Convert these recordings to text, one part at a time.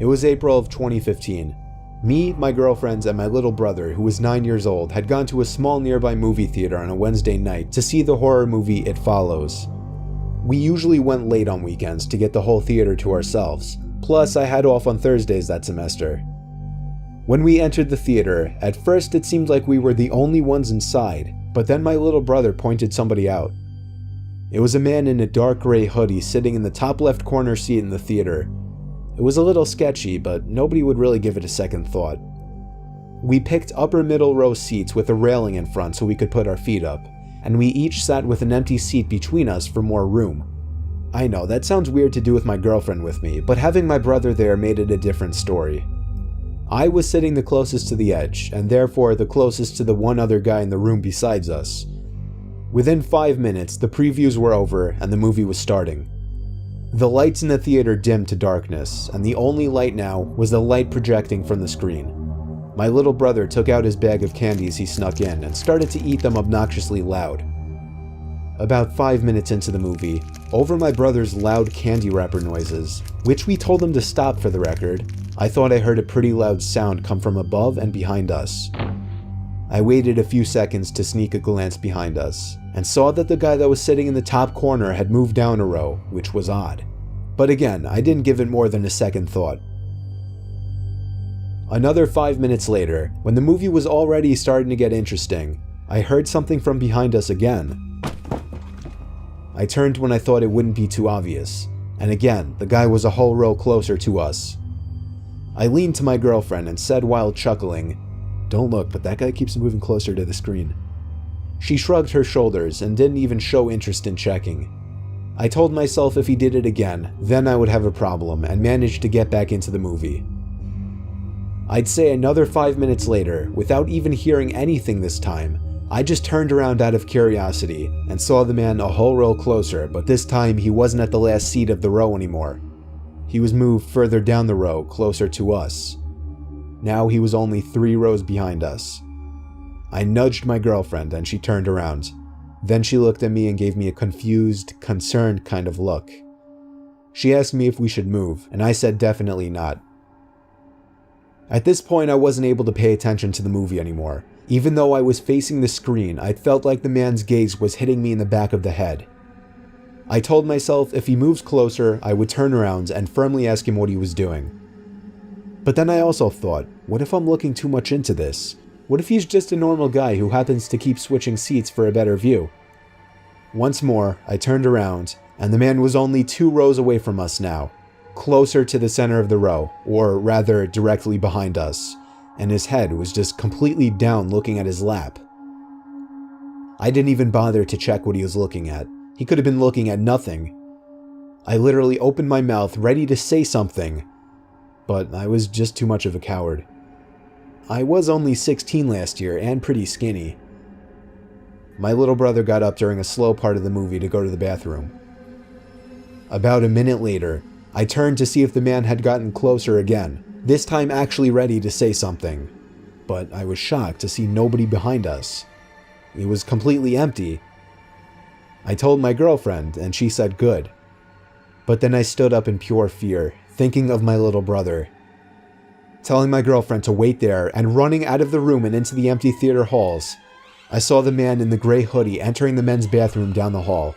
It was April of 2015. Me, my girlfriends, and my little brother, who was 9 years old, had gone to a small nearby movie theater on a Wednesday night to see the horror movie It Follows. We usually went late on weekends to get the whole theater to ourselves, plus I had off on Thursdays that semester. When we entered the theater, at first it seemed like we were the only ones inside, but then my little brother pointed somebody out. It was a man in a dark gray hoodie sitting in the top left corner seat in the theater. It was a little sketchy, but nobody would really give it a second thought. We picked upper middle row seats with a railing in front so we could put our feet up, and we each sat with an empty seat between us for more room. I know, that sounds weird to do with my girlfriend with me, but having my brother there made it a different story. I was sitting the closest to the edge, and therefore the closest to the one other guy in the room besides us. Within 5 minutes, the previews were over and the movie was starting. The lights in the theater dimmed to darkness, and the only light now was the light projecting from the screen. My little brother took out his bag of candies he snuck in and started to eat them obnoxiously loud. About 5 minutes into the movie, over my brother's loud candy wrapper noises, which we told him to stop for the record, I thought I heard a pretty loud sound come from above and behind us. I waited a few seconds to sneak a glance behind us, and saw that the guy that was sitting in the top corner had moved down a row, which was odd. But again, I didn't give it more than a second thought. Another 5 minutes later, when the movie was already starting to get interesting, I heard something from behind us again. I turned when I thought it wouldn't be too obvious, and again, the guy was a whole row closer to us. I leaned to my girlfriend and said while chuckling, "Don't look, but that guy keeps moving closer to the screen." She shrugged her shoulders and didn't even show interest in checking. I told myself if he did it again, then I would have a problem, and managed to get back into the movie. I'd say another 5 minutes later, without even hearing anything this time, I just turned around out of curiosity and saw the man a whole row closer, but this time he wasn't at the last seat of the row anymore. He was moved further down the row, closer to us. Now he was only 3 rows behind us. I nudged my girlfriend and she turned around. Then she looked at me and gave me a confused, concerned kind of look. She asked me if we should move, and I said definitely not. At this point, I wasn't able to pay attention to the movie anymore. Even though I was facing the screen, I felt like the man's gaze was hitting me in the back of the head. I told myself if he moves closer, I would turn around and firmly ask him what he was doing. But then I also thought, what if I'm looking too much into this? What if he's just a normal guy who happens to keep switching seats for a better view? Once more, I turned around, and the man was only 2 rows away from us now, closer to the center of the row, or rather directly behind us, and his head was just completely down looking at his lap. I didn't even bother to check what he was looking at. He could have been looking at nothing. I literally opened my mouth ready to say something, but I was just too much of a coward. I was only 16 last year and pretty skinny. My little brother got up during a slow part of the movie to go to the bathroom. About a minute later, I turned to see if the man had gotten closer again, this time actually ready to say something. But I was shocked to see nobody behind us. It was completely empty. I told my girlfriend, and she said good. But then I stood up in pure fear, thinking of my little brother. Telling my girlfriend to wait there and running out of the room and into the empty theater halls, I saw the man in the gray hoodie entering the men's bathroom down the hall.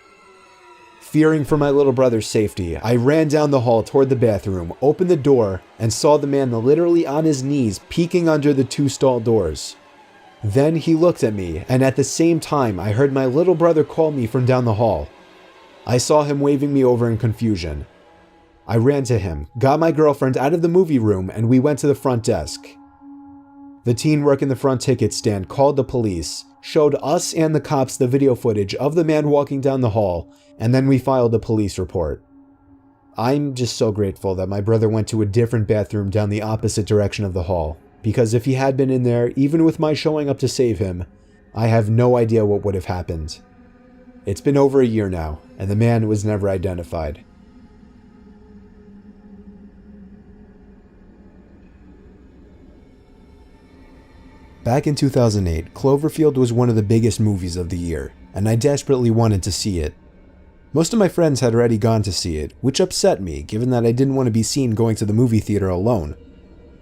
Fearing for my little brother's safety, I ran down the hall toward the bathroom, opened the door, and saw the man literally on his knees peeking under the 2 stall doors. Then he looked at me, and at the same time I heard my little brother call me from down the hall. I saw him waving me over in confusion. I ran to him, got my girlfriend out of the movie room, and we went to the front desk. The teen working the front ticket stand called the police, showed us and the cops the video footage of the man walking down the hall, and then we filed a police report. I'm just so grateful that my brother went to a different bathroom down the opposite direction of the hall, because if he had been in there, even with my showing up to save him, I have no idea what would have happened. It's been over a year now, and the man was never identified. Back in 2008, Cloverfield was one of the biggest movies of the year, and I desperately wanted to see it. Most of my friends had already gone to see it, which upset me given that I didn't want to be seen going to the movie theater alone.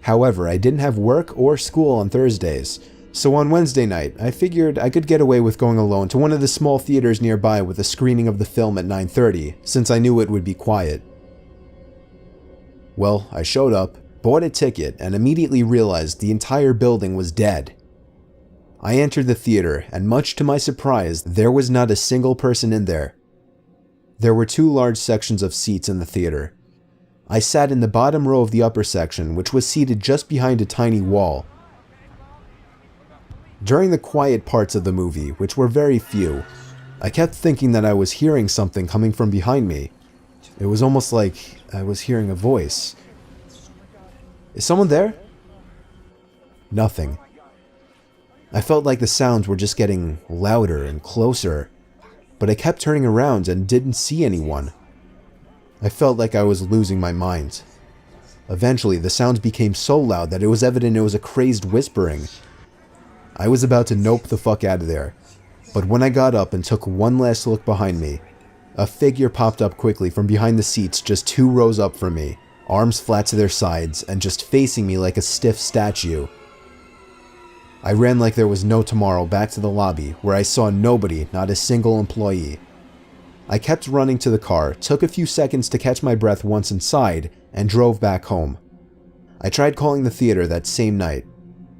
However, I didn't have work or school on Thursdays, so on Wednesday night, I figured I could get away with going alone to one of the small theaters nearby with a screening of the film at 9:30, since I knew it would be quiet. Well, I showed up, bought a ticket, and immediately realized the entire building was dead. I entered the theater, and much to my surprise, there was not a single person in there. There were 2 large sections of seats in the theater. I sat in the bottom row of the upper section, which was seated just behind a tiny wall. During the quiet parts of the movie, which were very few, I kept thinking that I was hearing something coming from behind me. It was almost like I was hearing a voice. Is someone there? Nothing. I felt like the sounds were just getting louder and closer, but I kept turning around and didn't see anyone. I felt like I was losing my mind. Eventually, the sounds became so loud that it was evident it was a crazed whispering. I was about to nope the fuck out of there, but when I got up and took one last look behind me, a figure popped up quickly from behind the seats just 2 rows up from me, arms flat to their sides and just facing me like a stiff statue. I ran like there was no tomorrow back to the lobby, where I saw nobody, not a single employee. I kept running to the car, took a few seconds to catch my breath once inside, and drove back home. I tried calling the theater that same night.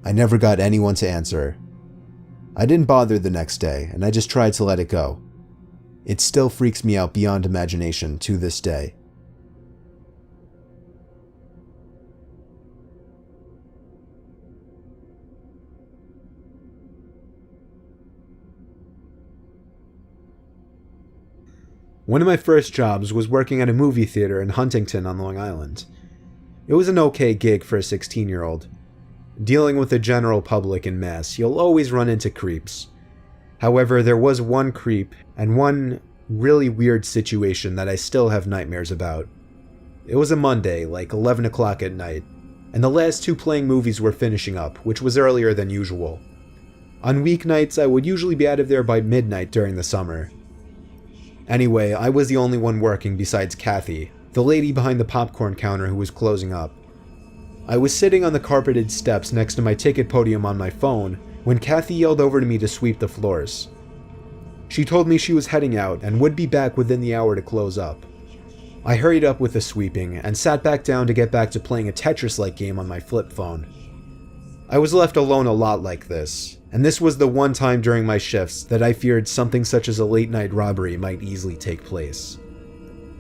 I never got anyone to answer. I didn't bother the next day, and I just tried to let it go. It still freaks me out beyond imagination to this day. One of my first jobs was working at a movie theater in Huntington on Long Island. It was an okay gig for a 16-year-old. Dealing with the general public in Mass, you'll always run into creeps. However, there was one creep and one really weird situation that I still have nightmares about. It was a Monday, like 11 o'clock at night, and the last 2 playing movies were finishing up, which was earlier than usual. On weeknights, I would usually be out of there by midnight during the summer. Anyway, I was the only one working besides Kathy, the lady behind the popcorn counter who was closing up. I was sitting on the carpeted steps next to my ticket podium on my phone when Kathy yelled over to me to sweep the floors. She told me she was heading out and would be back within the hour to close up. I hurried up with the sweeping and sat back down to get back to playing a Tetris-like game on my flip phone. I was left alone a lot like this, and this was the one time during my shifts that I feared something such as a late-night robbery might easily take place.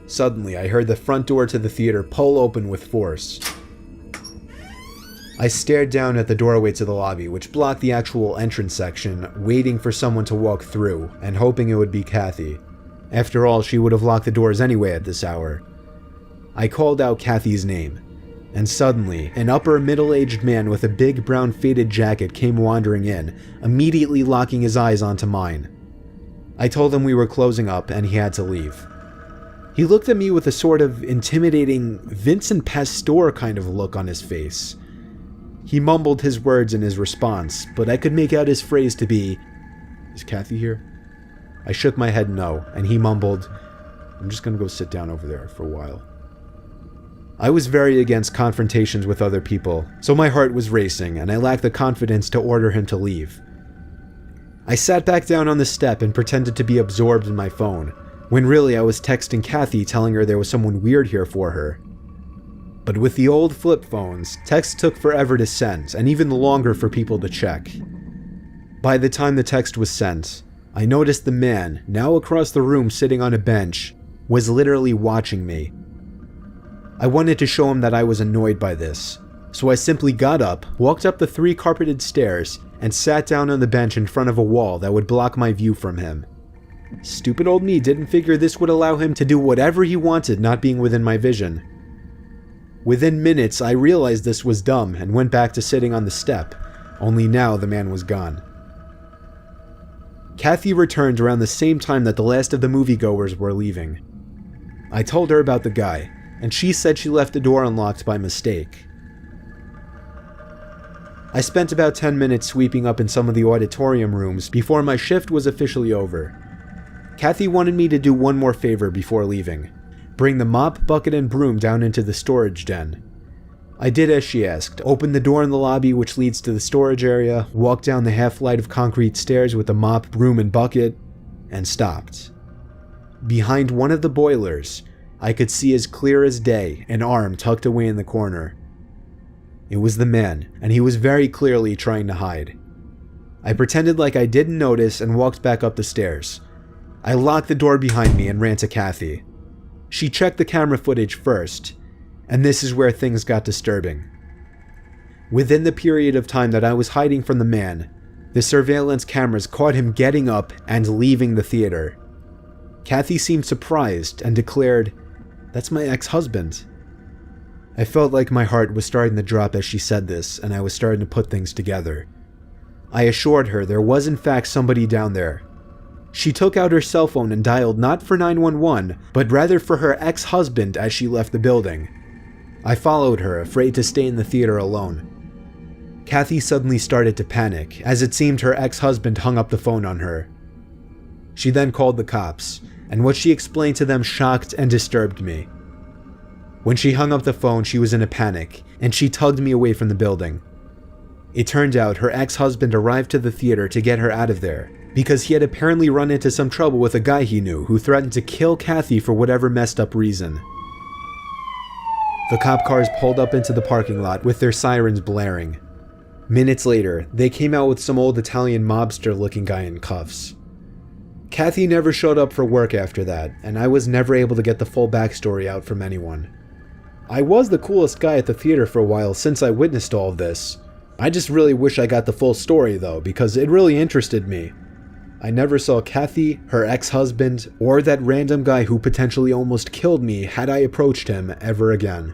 Suddenly, I heard the front door to the theater pull open with force. I stared down at the doorway to the lobby, which blocked the actual entrance section, waiting for someone to walk through, and hoping it would be Kathy. After all, she would have locked the doors anyway at this hour. I called out Kathy's name, and suddenly, an upper middle-aged man with a big brown faded jacket came wandering in, immediately locking his eyes onto mine. I told him we were closing up and he had to leave. He looked at me with a sort of intimidating Vincent Pastore kind of look on his face. He mumbled his words in his response, but I could make out his phrase to be, "Is Kathy here?" I shook my head no, and he mumbled, "I'm just gonna go sit down over there for a while." I was very against confrontations with other people, so my heart was racing and I lacked the confidence to order him to leave. I sat back down on the step and pretended to be absorbed in my phone, when really I was texting Kathy telling her there was someone weird here for her. But with the old flip phones, texts took forever to send and even longer for people to check. By the time the text was sent, I noticed the man, now across the room sitting on a bench, was literally watching me. I wanted to show him that I was annoyed by this, so I simply got up, walked up the 3 carpeted stairs, and sat down on the bench in front of a wall that would block my view from him. Stupid old me didn't figure this would allow him to do whatever he wanted not being within my vision. Within minutes, I realized this was dumb and went back to sitting on the step, only now the man was gone. Kathy returned around the same time that the last of the moviegoers were leaving. I told her about the guy, and she said she left the door unlocked by mistake. I spent about 10 minutes sweeping up in some of the auditorium rooms before my shift was officially over. Kathy wanted me to do one more favor before leaving. Bring the mop, bucket, and broom down into the storage den. I did as she asked, opened the door in the lobby which leads to the storage area, walked down the half flight of concrete stairs with the mop, broom, and bucket, and stopped. Behind one of the boilers, I could see as clear as day an arm tucked away in the corner. It was the man, and he was very clearly trying to hide. I pretended like I didn't notice and walked back up the stairs. I locked the door behind me and ran to Kathy. She checked the camera footage first, and this is where things got disturbing. Within the period of time that I was hiding from the man, the surveillance cameras caught him getting up and leaving the theater. Kathy seemed surprised and declared, "That's my ex-husband." I felt like my heart was starting to drop as she said this, and I was starting to put things together. I assured her there was in fact somebody down there. She took out her cell phone and dialed not for 911, but rather for her ex-husband as she left the building. I followed her, afraid to stay in the theater alone. Kathy suddenly started to panic, as it seemed her ex-husband hung up the phone on her. She then called the cops, and what she explained to them shocked and disturbed me. When she hung up the phone, she was in a panic, and she tugged me away from the building. It turned out her ex-husband arrived to the theater to get her out of there, because he had apparently run into some trouble with a guy he knew who threatened to kill Kathy for whatever messed up reason. The cop cars pulled up into the parking lot with their sirens blaring. Minutes later, they came out with some old Italian mobster-looking guy in cuffs. Kathy never showed up for work after that, and I was never able to get the full backstory out from anyone. I was the coolest guy at the theater for a while since I witnessed all of this. I just really wish I got the full story though, because it really interested me. I never saw Kathy, her ex-husband, or that random guy who potentially almost killed me had I approached him ever again.